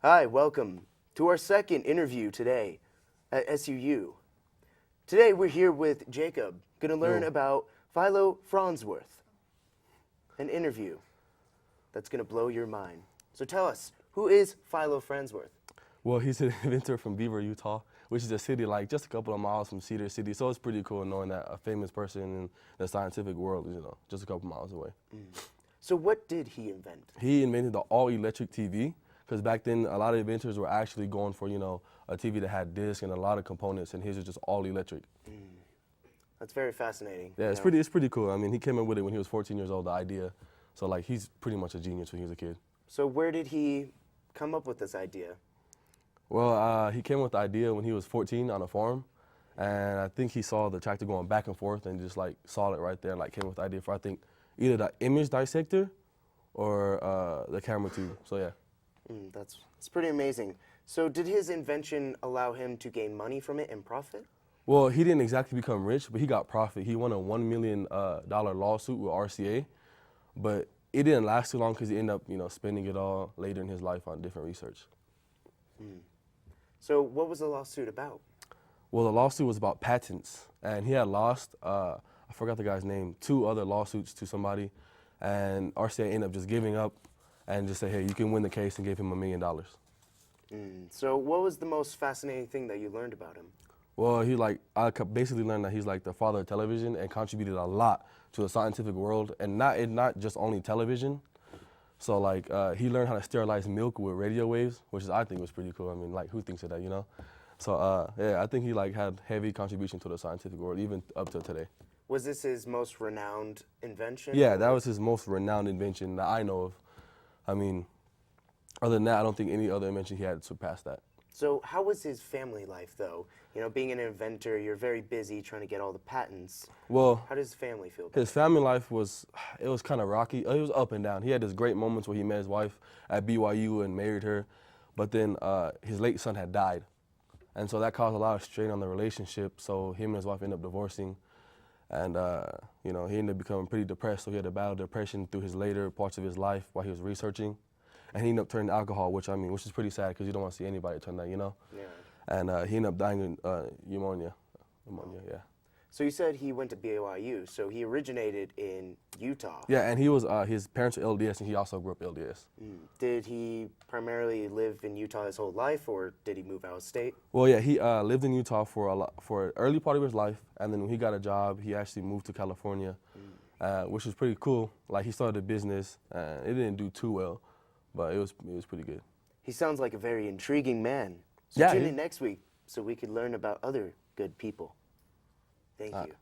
Hi, welcome to our second interview today at SUU. Today we're here with Jacob, going to learn about Philo Farnsworth, an interview that's going to blow your mind. So tell us, who is Philo Farnsworth? Well, he's an inventor from Beaver, Utah, which is a city like just a couple of miles from Cedar City. So it's pretty cool knowing that a famous person in the scientific world is, just a couple miles away. So what did he invent? He invented the all-electric TV, because back then a lot of inventors were actually going for, a TV that had disc and a lot of components, and his was just all-electric. That's very fascinating. Yeah, it's pretty cool. I mean, he came up with it when he was 14 years old, the idea. So like, he's pretty much a genius when he was a kid. So where did he come up with this idea? Well, he came up with the idea when he was 14 on a farm, and I think he saw the tractor going back and forth and just like saw it right there, and like came up with the idea for, I think, either the image dissector or the camera tube. So yeah. That's pretty amazing. So did his invention allow him to gain money from it and profit? Well, he didn't exactly become rich, but he got profit. He won a $1 million lawsuit with RCA, but it didn't last too long because he ended up, spending it all later in his life on different research. So what was the lawsuit about? Well, the lawsuit was about patents, and he had lost, I forgot the guy's name, 2 other lawsuits to somebody, and RCA ended up just giving up and just say, hey, you can win the case, and gave him $1 million. So what was the most fascinating thing that you learned about him? Well, I basically learned that he's like the father of television and contributed a lot to the scientific world, and not just only television. So like, he learned how to sterilize milk with radio waves, which I think was pretty cool. I mean, like, who thinks of that, So yeah, I think he had heavy contribution to the scientific world, even up to today. Was this his most renowned invention? Yeah, that was his most renowned invention that I know of. I mean, other than that, I don't think any other invention he had surpassed that. So how was his family life, though? Being an inventor, you're very busy trying to get all the patents. Well, how does his family feel about his family life was kind of rocky. It was up and down. He had his great moments where he met his wife at BYU and married her, but then his late son had died. And so that caused a lot of strain on the relationship, so him and his wife ended up divorcing. And, he ended up becoming pretty depressed, so he had to battle depression through his later parts of his life while he was researching. And he ended up turning to alcohol, which is pretty sad because you don't want to see anybody turn that, Yeah. And he ended up dying of pneumonia. Yeah. So you said he went to BYU, so he originated in Utah. Yeah, and he was, his parents were LDS, and he also grew up LDS. Did he primarily live in Utah his whole life, or did he move out of state? Well, yeah, he lived in Utah for an early part of his life, and then when he got a job, he actually moved to California, which was pretty cool. Like, he started a business, and it didn't do too well, but it was pretty good. He sounds like a very intriguing man. So Yeah, tune in next week so we could learn about other good people. Thank you.